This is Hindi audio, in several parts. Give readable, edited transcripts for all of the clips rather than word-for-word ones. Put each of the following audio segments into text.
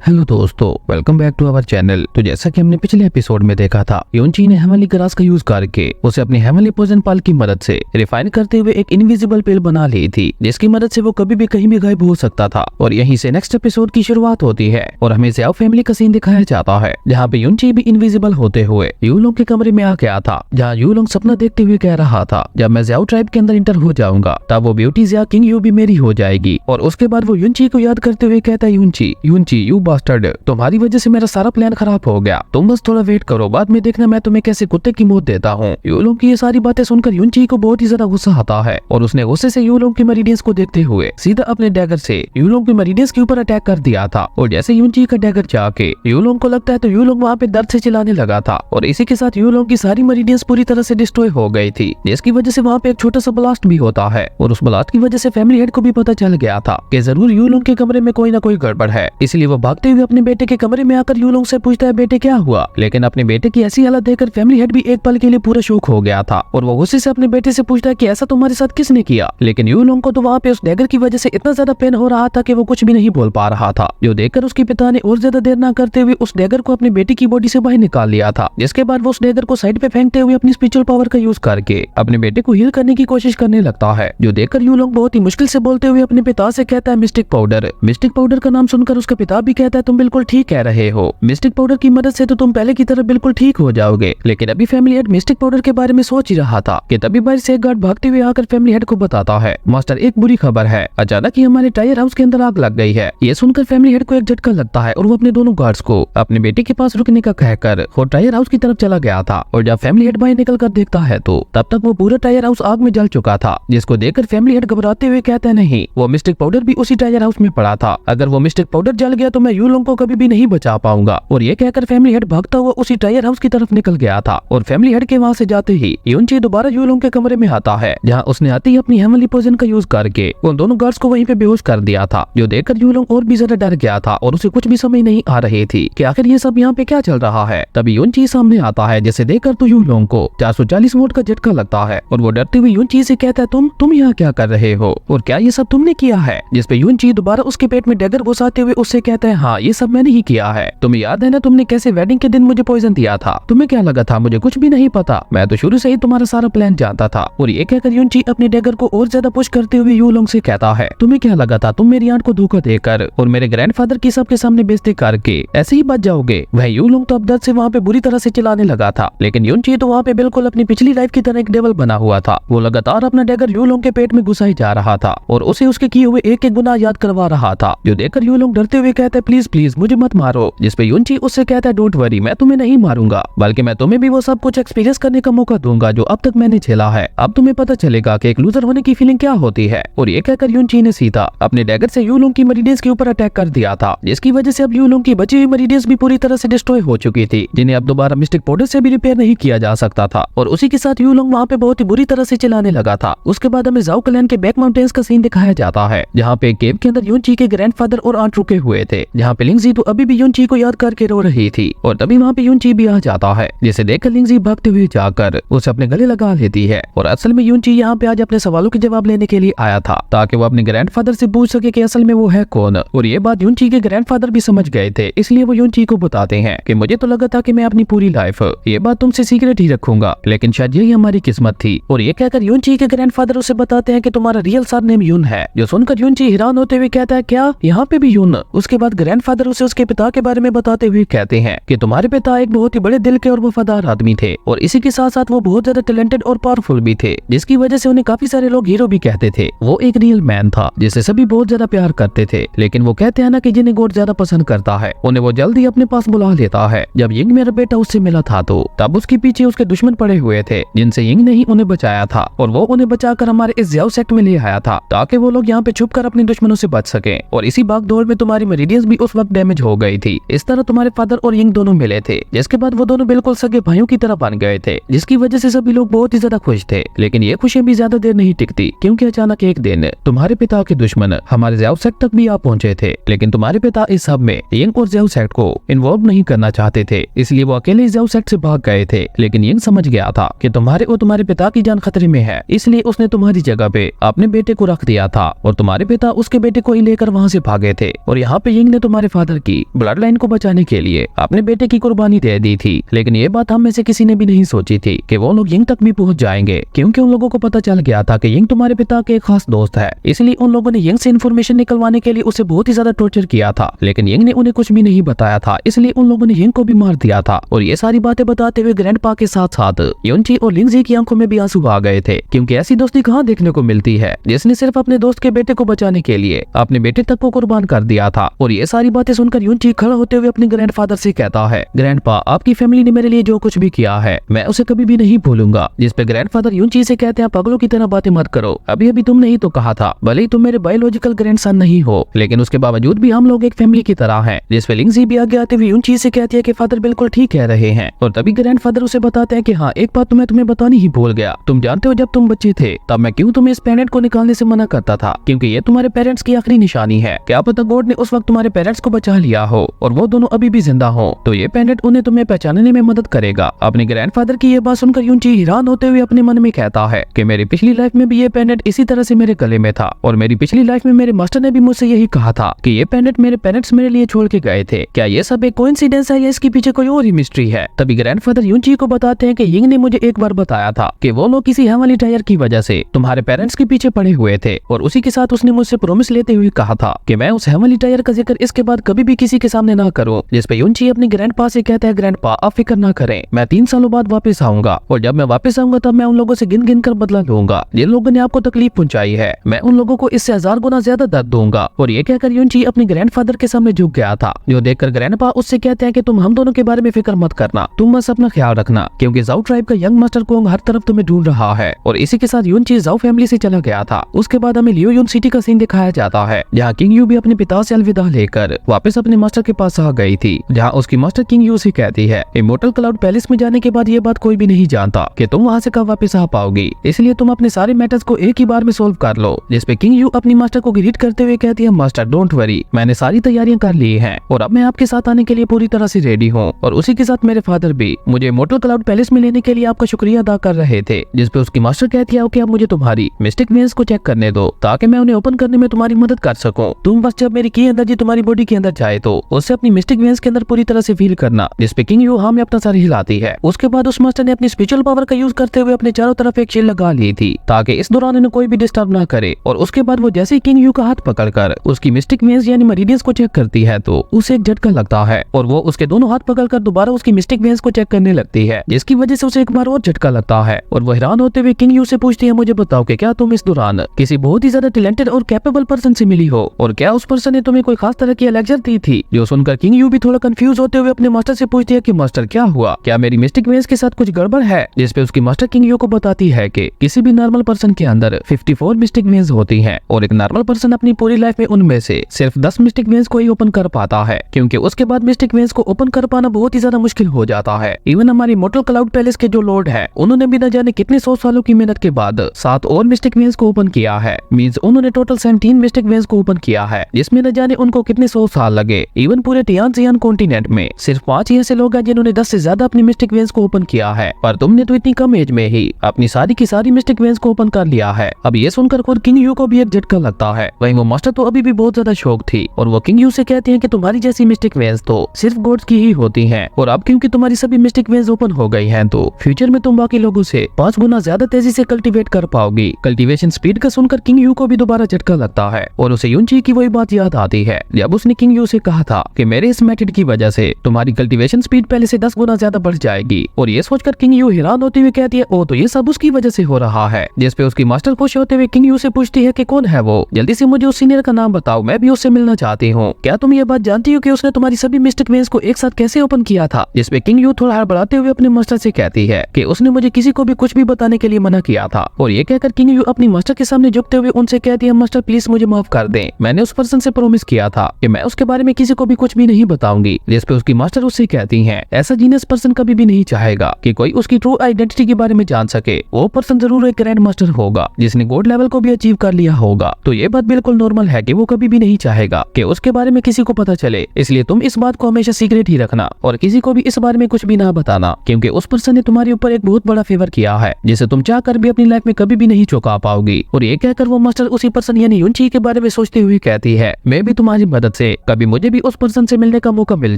हेलो दोस्तों, welcome back to our channel. तो जैसा कि हमने पिछले एपिसोड में देखा था, युनची ने हेवनली ग्रास का यूज करके उसे अपनी हेवनली पोजन पाल की मदद से रिफाइन करते हुए एक इनविजिबल पिल बना ली थी, जिसकी मदद से वो कभी भी कहीं भी गायब हो सकता था। और यहीं से नेक्स्ट एपिसोड की शुरुआत होती है और हमें ज़्याओ फैमिली का सीन दिखाया जाता है, जहाँ पे युनची भी इनविजिबल होते हुए यूलोंग के कमरे में आ गया था, जहाँ यूलोंग सपना देखते हुए कह रहा था, जब मैं ज़्याओ ट्राइब के अंदर इंटर हो जाऊंगा तब वो ब्यूटी ज़िया किंग यू भी मेरी हो जाएगी। और उसके बाद वो युनची को याद करते हुए कहता है, युनची युनची यू बास्टर्ड, तुम्हारी वजह से मेरा सारा प्लान खराब हो गया, तुम बस थोड़ा वेट करो, बाद में देखना मैं तुम्हें कैसे कुत्ते की मौत देता हूँ। यूलोंग की ये सारी बातें सुनकर युनची को बहुत ही ज्यादा गुस्सा आता है और उसने गुस्से से यूलोंग की मेरिडियंस को देखते हुए सीधा अपने डैगर से यूलोंग की मेरिडियंस के ऊपर अटैक कर दिया था। और जैसे युनची का डैगर जाके यूलोंग को लगता है तो यूलोंग वहाँ पे दर्द से चिल्लाने लगा था और इसी के साथ यूलोंग की सारी मेरिडियंस पूरी तरह से डिस्ट्रॉय हो गई थी, जिसकी वजह से वहाँ पे एक छोटा सा ब्लास्ट भी होता है। और उस ब्लास्ट की वजह से फैमिली हेड को भी पता चल गया था कि जरूर यूलोंग के कमरे में कोई ना कोई गड़बड़ है, इसलिए वो भागते हुए अपने बेटे के कमरे में आकर यूलोंग से पूछता है, बेटे क्या हुआ। लेकिन अपने बेटे की ऐसी हालत देखकर फैमिली हेड भी एक पल के लिए पूरा शॉक हो गया था और वो गुस्से से अपने बेटे से पूछता है कि ऐसा तुम्हारे साथ किसने किया। लेकिन यूलोंग को तो वहाँ पे उस डैगर की वजह से इतना ज्यादा पेन हो रहा था कि वो कुछ भी नहीं बोल पा रहा था, जो देखकर उसके पिता ने और ज्यादा देर न करते हुए उस डैगर को अपनी बेटी की बॉडी से बाहर निकाल लिया था। जिसके बाद वो उस डैगर को साइड पे फेंकते हुए अपनी स्पिरिचुअल पावर का यूज करके अपने बेटे को हील करने की कोशिश करने लगता है, जो देखकर यूलोंग बहुत ही मुश्किल से बोलते हुए अपने पिता से कहता है, मिस्टिक पाउडर। मिस्टिक पाउडर का नाम सुनकर उसका पिता भी कहता है, तुम बिल्कुल ठीक कह रहे हो, मिस्टिक पाउडर की मदद से तो तुम पहले की तरह बिल्कुल ठीक हो जाओगे। लेकिन अभी फैमिली हेड मिस्टिक पाउडर के बारे में सोच ही रहा था कि तभी बाहर से एक गार्ड भागते हुए आकर फैमिली हेड को बताता है, मास्टर एक बुरी खबर है, अचानक ही हमारे टायर हाउस के अंदर आग लग गई है। ये सुनकर फैमिली हेड को एक झटका लगता है और वो अपने दोनों गार्ड्स को अपने बेटे के पास रुकने का कहकर वो टायर हाउस की तरफ चला गया था। और जब फैमिली हेड बाहर निकल कर देखता है तो तब तक वो पूरा टायर हाउस आग में जल चुका था, जिसको देखकर फैमिली हेड घबराते हुए कहता है, नहीं, वो मिस्टिक पाउडर भी उसी टायर हाउस में पड़ा था, अगर वो मिस्टिक पाउडर जल गया तो मैं यूलोंग को कभी भी नहीं बचा पाऊंगा। और ये कहकर फैमिली हेड भागता हुआ उसी टायर हाउस की तरफ निकल गया था। और फैमिली हेड के वहाँ से जाते ही युनची दोबारा यूलोंग के कमरे में आता है, जहाँ उसने आते ही अपनी हेवनली पोजन का यूज करके उन दोनों गार्ड्स को वहीं पे बेहोश कर दिया था, जो देखकर यूलोंग और भी ज्यादा डर गया था और उसे कुछ भी समझ नहीं आ रही थी कि आखिर ये सब यहाँ पे क्या चल रहा है। तभी युनची सामने आता है, जिसे देखकर तो यूलोंग को 440 वोल्ट का झटका लगता है और वो डरते हुए युनची से कहता है, तुम यहाँ क्या कर रहे हो और क्या ये सब तुमने किया है। जिसपे युनची दोबारा उसके पेट में डैगर घुसाते हुए उससे कहता है, हाँ ये सब मैंने ही किया है, तुम्हें याद है ना तुमने कैसे वेडिंग के दिन मुझे पॉइजन दिया था, तुम्हें क्या लगा था मुझे कुछ भी नहीं पता, मैं तो शुरू से ही तुम्हारा सारा प्लान जानता था। और ये कहकर युनची अपने डैगर को और ज्यादा पुश करते हुए यूलोंग से कहता है, तुम्हें क्या लगा था तुम मेरी आंट को धोखा देकर और मेरे ग्रैंडफादर की सबके सामने बेइज्जती करके ऐसे ही बच जाओगे। वह यूलोंग तो अब दर्द से वहाँ पे बुरी तरह से चिल्लाने लगा था, लेकिन युनची तो वहाँ पे बिल्कुल अपनी पिछली लाइफ की तरह एक डेविल बना हुआ था। वो लगातार अपना डैगर यूलोंग के पेट में घुसाई जा रहा था और उसे उसके किए हुए एक एक गुनाह याद करवा रहा था, जो देखकर यूलोंग डरते हुए कहता है, प्लीज प्लीज मुझे मत मारो। जिसपे युनची उससे कहता है, डोंट वरी, मैं तुम्हें नहीं मारूंगा, बल्कि मैं तुम्हें भी वो सब कुछ एक्सपीरियंस करने का मौका दूंगा जो अब तक मैंने झेला है, अब तुम्हें पता चलेगा कि एक लूजर होने की फीलिंग क्या होती है। और ये कहकर युनची ने सीधा अपने डैगर से यूलोंग की मेरिडियंस के ऊपर अटैक कर दिया था, जिसकी वजह से अब यूलोंग की बची हुई मेरिडियंस भी पूरी तरह से डिस्ट्रॉय हो चुकी थी, जिन्हें अब दोबारा मिस्टिक पाउडर से भी रिपेयर नहीं किया जा सकता था। और उसी के साथ यूलोंग वहाँ पे बहुत ही बुरी तरह से चिल्लाने लगा था। उसके बाद हमें ज़ाओ क्लैन के बैक माउंटेन्स का सीन दिखाया जाता है, जहाँ पे केव के अंदर युनची के ग्रैंडफादर और आंट रुके हुए थे, जहाँ पे लिंगजी तो अभी भी युनची को याद करके रो रही थी। और तभी वहाँ पे युनची भी आ जाता है, जिसे देखकर लिंगजी भागते हुए जाकर उसे अपने गले लगा लेती है। और असल में युनची यहाँ पे आज अपने सवालों के जवाब लेने के लिए आया था, ताकि वो अपने ग्रैंडफादर से पूछ सके कि असल में वो है कौन। और ये बात युनची के ग्रैंडफादर भी समझ गए थे, इसलिए वो युनची को बताते हैं कि मुझे तो लगा था कि मैं अपनी पूरी लाइफ ये बात तुमसे सीक्रेट ही रखूंगा, लेकिन शायद यही हमारी किस्मत थी। और ये कहकर युनची के ग्रैंडफादर उसे बताते हैं कि तुम्हारा रियल सरनेम यून है, जो सुनकर युनची हैरान होते हुए कहता है, क्या यहाँ पे भी यून। उसके बाद ग्रैंडफादर उसे उसके पिता के बारे में बताते हुए कहते हैं कि तुम्हारे पिता एक बहुत ही बड़े दिल के और वफादार आदमी थे, और इसी के साथ साथ वो बहुत ज्यादा टैलेंटेड और पावरफुल भी थे, जिसकी वजह से उन्हें काफी सारे लोग हीरो भी कहते थे। वो एक रियल मैन था जिसे सभी बहुत ज्यादा प्यार करते थे, लेकिन वो कहते हैं ना कि जिन्हें गॉड ज्यादा पसंद करता है उन्हें वो जल्दी अपने पास बुला लेता है। जब यिंग मेरा बेटा उससे मिला था तो तब उसके पीछे उसके दुश्मन पड़े हुए थे, जिनसे यिंग ने ही उन्हें बचाया था, और वो उन्हें बचाकर हमारे इस ज़ाओ सेक्ट में ले आया था, ताकि वो लोग यहाँ पे छुप कर अपने दुश्मनों से बच सके। और इसी भागदौड़ में तुम्हारी मेरिडियंस भी उस वक्त डैमेज हो गई थी। इस तरह तुम्हारे फादर और यिंग दोनों मिले थे, जिसके बाद वो दोनों बिल्कुल सगे भाइयों की तरह बन गए थे, जिसकी वजह से सभी लोग बहुत ही ज्यादा खुश थे। लेकिन ये खुशियां भी ज्यादा देर नहीं टिकती, क्योंकि अचानक एक दिन तुम्हारे पिता के दुश्मन हमारे ज़ाओ सेक्ट तक भी आ पहुंचे थे। लेकिन तुम्हारे पिता इस सब में यिंग और ज़ाओ सेक्ट को इन्वॉल्व नहीं करना चाहते थे, इसलिए वो अकेले ज़ाओ सेक्ट से भाग गए थे। लेकिन यिंग समझ गया था कि तुम्हारे और तुम्हारे पिता की जान खतरे में है, इसलिए उसने तुम्हारी जगह पे अपने बेटे को रख दिया था, और तुम्हारे पिता उसके बेटे को ही लेकर वहाँ से भागे थे। और यहाँ पे यिंग ने तुम्हारे फादर की ब्लड लाइन को बचाने के लिए अपने बेटे की कुर्बानी दे दी थी, लेकिन ये बात हम में से किसी ने भी नहीं सोची थी कि वो लोग यिंग तक भी पहुंच जाएंगे, क्योंकि उन लोगों को पता चल गया था कि यिंग तुम्हारे पिता के एक खास दोस्त है। इसलिए उन लोगों ने यिंग से इन्फॉर्मेशन निकलवाने के लिए उसे बहुत ही ज्यादा टॉर्चर किया था, लेकिन यिंग ने उन्हें कुछ भी नहीं बताया था, इसलिए उन लोगों ने यिंग को भी मार दिया था। और ये सारी बातें बताते हुए ग्रैंडपा के साथ साथ युनची और लिंगजी की आंखों में भी आंसू आ गए थे, क्योंकि ऐसी दोस्ती कहाँ देखने को मिलती है जिसने सिर्फ अपने दोस्त के बेटे को बचाने के लिए अपने बेटे तक को कुर्बान कर दिया था। और ये सारी बातें सुनकर युनची खड़ा होते हुए अपने ग्रैंडफादर से कहता है, ग्रैंडपा, आपकी फैमिली ने मेरे लिए जो कुछ भी किया है मैं उसे कभी भी नहीं भूलूंगा। जिस पे ग्रैंडफादर युनची से कहते हैं, पागलों की तरह बातें मत करो, अभी अभी तुमने ही तो कहा था भले ही तुम मेरे बायोलॉजिकल ग्रैंडसन नहीं हो, लेकिन उसके बावजूद भी हम लोग एक फैमिली की तरह हैं। जिस पे लिंगजी भी आगे आते हुए युनची से कहती है कि फादर बिल्कुल ठीक कह रहे हैं। और तभी ग्रैंडफादर उसे बताते हैं कि हाँ, एक बात मैं तुम्हें बतानी ही भूल गया, तुम जानते हो जब तुम बच्चे थे तब मैं क्यों तुम्हें इस प्लेनेट को निकालने से मना करता था, क्योंकि ये तुम्हारे पेरेंट्स की आखिरी निशानी है। क्या पता गॉड ने उस वक्त तुम्हारे पेरेंट्स को बचा लिया हो और वो दोनों अभी भी जिंदा हो, तो ये प्लेनेट उन्हें तुम्हें पहचानने में मदद करेगा। अपने ग्रैंडफादर की ये बात सुनकर युनची हैरान होते हुए अपने मन में कहता है कि मेरी पिछली लाइफ में भी ये प्लेनेट इसी तरह से मेरे गले में था, और मेरी पिछली लाइफ में मेरे मास्टर ने भी मुझसे यही कहा था कि ये प्लेनेट मेरे पेरेंट्स मेरे लिए छोड़ के गए थे। क्या ये सब एक कोइंसिडेंस है या इसके पीछे कोई और ही मिस्ट्री है? तभी ग्रैंडफादर युनची को बताते हैं कि यिंग ने मुझे एक बार बताया था कि वो लोग किसी हेवनली टायर की वजह से तुम्हारे पेरेंट्स के पीछे पड़े हुए थे, और उसी के साथ उसने मुझसे प्रॉमिस लेते हुए कहा था कि मैं उस हेवनली टायर का जिक्र इसके बाद कभी भी किसी के सामने ना करूं। जिस पे युनची अपने ग्रैंडपा से कहता है, ग्रैंडपा आप फिक्र ना करें, मैं 3 सालों बाद वापस आऊंगा, और जब मैं वापस आऊंगा तब मैं उन लोगों से गिन गिन कर बदला लूंगा जिन लोगों ने आपको तकलीफ पहुंचाई है। मैं उन लोगों को इससे 1000 गुना ज्यादा दर्द दूंगा। और ये कहकर युनची अपने ग्रैंडफादर के सामने झुक गया था, जो देखकर ग्रैंडपा उससे कहते हैं कि तुम हम दोनों के बारे में फिक्र मत करना, तुम बस अपना ख्याल रखना, क्योंकि जाओ ट्राइब का यंग मास्टर कोंग हर तरफ तुम्हें ढूंढ रहा है। और इसी के साथ युनची जाओ फैमिली से चला गया था। उसके बाद हमें लियो युन सिटी का सीन दिखाया जाता है, जहाँ किंग यू भी अपने पिता से अलविदा लेकर वापस अपने मास्टर के पास आ गई थी, जहाँ उसकी मास्टर किंग यू से कहती है, इमोर्टल क्लाउड पैलेस में जाने के बाद ये बात कोई भी नहीं जानता कि तुम वहाँ से कब वापस आ पाओगी, इसलिए तुम अपने सारे मैटर्स को एक ही बार में सोल्व कर लो। जिस पे किंग यू अपनी मास्टर को ग्रीट करते हुए कहती है, मास्टर डोंट वरी, मैंने सारी तैयारियां कर ली हैं और अब मैं आपके साथ आने के लिए पूरी तरह से रेडी हूँ। और उसी के साथ मेरे फादर भी मुझे इमोर्टल क्लाउड पैलेस में लेने के लिए आपका शुक्रिया अदा कर रहे थे। जिस पे उसकी मास्टर कहती है कि अब मुझे तुम्हारी मिस्टिक वेन्स को चेक करने दो ताकि मैं उन्हें ओपन करने में तुम्हारी मदद कर सकूं। तुम बस जब मेरी की एनर्जी तुम्हारी बॉडी के अंदर जाए तो उससे अपनी मिस्टिक वेन्स के अंदर पूरी तरह से फील करना। जिस पे किंग यू हाँ में अपना सर हिलाती है। उसके बाद उस मास्टर ने अपनी स्पिरिचुअल पावर का यूज करते हुए अपने चारों तरफ एक शील्ड लगा ली थी ताकि इस दौरान इन्हें कोई भी डिस्टर्ब ना करे। और उसके बाद वो जैसे ही किंग यू का हाथ पकड़कर उसकी मिस्टिक वेन्स यानी मरीडियंस को चेक करती है तो उसे एक झटका लगता है और वो उसके दोनों हाथ पकड़कर दोबारा उसकी मिस्टिक वेन्स को चेक करने लगती है, जिसकी वजह से उसे एक बार और झटका लगता है। और वो हैरान होते हुए किंग यू से पूछती है, मुझे बताओ कि क्या तुम इस दौरान किसी बहुत ही ज्यादा टैलेंटेड और कैपेबल पर्सन से मिली हो, और क्या उस पर्सन ने तुम्हें कोई खास तरह की लेक्चर दी थी? जो सुनकर किंग यू भी थोड़ा कंफ्यूज होते हुए अपने मास्टर से पूछती है कि मास्टर क्या हुआ, क्या मेरी मिस्टिक वेन्स के साथ कुछ गड़बड़ है? जिस पे उसकी मास्टर किंग यू को बताती है कि किसी भी नॉर्मल पर्सन के अंदर 54 मिस्टिक वेन्स होती हैं और एक नॉर्मल पर्सन अपनी पूरी लाइफ में उनमें से सिर्फ 10 मिस्टिक वेन्स को ही ओपन कर पाता है, क्योंकि उसके बाद मिस्टिक वेन्स को ओपन कर पाना बहुत ही ज्यादा मुश्किल हो जाता है। इवन हमारी इमोर्टल क्लाउड पैलेस के जो लॉर्ड है उन्होंने भी न जाने कितने 100 सालों की मेहनत के बाद 7 और मिस्टिक वेन्स को ओपन किया है। मींस उन्होंने टोटल 17 मिस्टिक वेन्स को ओपन किया है, जिसमें न जाने उनको कितने 100 साल लगे। इवन पूरे टियानजियान कॉन्टिनेंट में सिर्फ 5 ही ऐसे लोग हैं जिन्होंने 10 से ज्यादा अपनी मिस्टिक वेन्स को ओपन किया है, पर तुमने तो इतनी कम एज में ही अपनी सारी की सारी मिस्टिक वेन्स को ओपन कर लिया है। अब ये सुनकर खुद किंग यू को भी एक झटका लगता है। वहीं वो मास्टर तो अभी भी बहुत ज्यादा शौक थी और वो किंग यू से कहती है कि तुम्हारी जैसी मिस्टिक वेन्स तो सिर्फ गॉड्स की ही होती हैं, और अब क्योंकि तुम्हारी सभी मिस्टिक वेन्स ओपन हो गई हैं तो फ्यूचर में तुम बाकी लोगों से 5 गुना ज्यादा तेजी से कल्टीवेट कर पाओगी। कल्टीवेशन स्पीड का सुनकर किंग यू को भी दोबारा झटका लगता है और उसे युनची की वही बात याद आती है जब उसने किंग यू से कहा था कि मेरे इस मेथड की वजह से तुम्हारी कल्टीवेशन स्पीड पहले से 10 गुना ज्यादा बढ़ जाएगी। और ये सोचकर किंग यू हैरान होते हुए कहती है, ओ तो ये सब उसकी वजह से हो रहा है। जिस पे उसकी मास्टर खुश होते हुए किंग यू से पूछती है कि कौन है वो, जल्दी से मुझे उस सीनियर का नाम बताओ, मैं भी उससे मिलना चाहती हूँ। क्या तुम ये बात जानती हो कि उसने तुम्हारी सभी मिस्टिक वेन्स को एक साथ कैसे ओपन किया था? जिस पे किंग यू थोड़ा हड़बड़ाते हुए अपने मास्टर से कहती है कि उसने मुझे किसी को भी कुछ भी बताने के लिए मना किया था। और ये कहकर किंग यू अपनी मास्टर के सामने झुकते हुए उनसे कहती है, मास्टर प्लीज मुझे माफ कर दें, मैंने उस पर्सन से प्रॉमिस किया था कि मैं उसके बारे में किसी को भी कुछ भी नहीं बताऊंगी। जिस पे उसकी मास्टर उससे कहती हैं, ऐसा जीनियस पर्सन कभी भी नहीं चाहेगा कि कोई उसकी ट्रू आइडेंटिटी के बारे में जान सके। वो पर्सन जरूर एक ग्रैंड मास्टर होगा जिसने गॉड लेवल को भी अचीव कर लिया होगा, तो ये बात बिल्कुल नॉर्मल है कि वो कभी भी नहीं चाहेगा कि उसके बारे में किसी को पता चले। इसलिए तुम इस बात को हमेशा सीक्रेट ही रखना और किसी को भी इस बारे में कुछ भी ना बताना, क्योंकि उस पर्सन ने तुम्हारे ऊपर एक बहुत बड़ा फेवर किया है जिसे तुम चाहकर भी अपनी लाइफ में कभी भी नहीं चुका पाओगी। और ये कहकर वो मास्टर उसी पर्सन यानी युनची के बारे में सोचते हुए कहती है, मैं भी तुम्हारी मदद से कभी मुझे भी उस पर्सन से मिलने का मौका मिल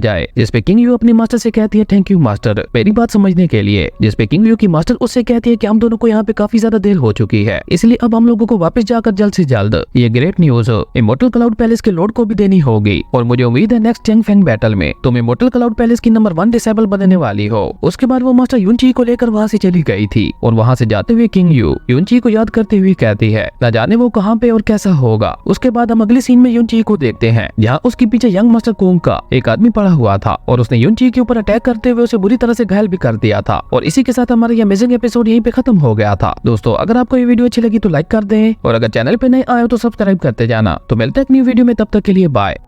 जाए। जिसपे किंग यू अपनी मास्टर से कहती है थैंक यू मास्टर मेरी बात समझने के लिए। जिसपे किंग यू की मास्टर उससे कहती है कि हम दोनों को यहाँ पे काफी ज्यादा देर हो चुकी है, इसलिए अब हम लोगों को वापस जाकर जल्द से जल्द ये great news immortal cloud palace के लॉर्ड को भी देनी होगी। और मुझे उम्मीद है नेक्स्ट चैंग फेंग बैटल में तुम इमोर्टल क्लाउड पैलेस की नंबर 1 डिसेबल बनने वाली हो। उसके बाद वो मास्टर युनची को लेकर वहाँ से चली गई थी और वहाँ से जाते हुए किंग यू युनची को याद करते हुए कहती है न जाने वो कहाँ पे और कैसा होगा। उसके बाद हम अगले सीन में युनची को देखते हैं जहाँ उसके पीछे यंग मास्टर कोंग का एक आदमी पड़ा हुआ था और उसने युनची के ऊपर अटैक करते हुए उसे बुरी तरह से घायल भी कर दिया था। और इसी के साथ हमारा ये अमेजिंग एपिसोड यहीं पे खत्म हो गया था। दोस्तों अगर आपको ये वीडियो अच्छी लगी तो लाइक कर दें और अगर चैनल पे नए आए हो तो सब्सक्राइब करते जाना। तो मिलते हैं एक न्यू वीडियो में, तब तक के लिए बाय।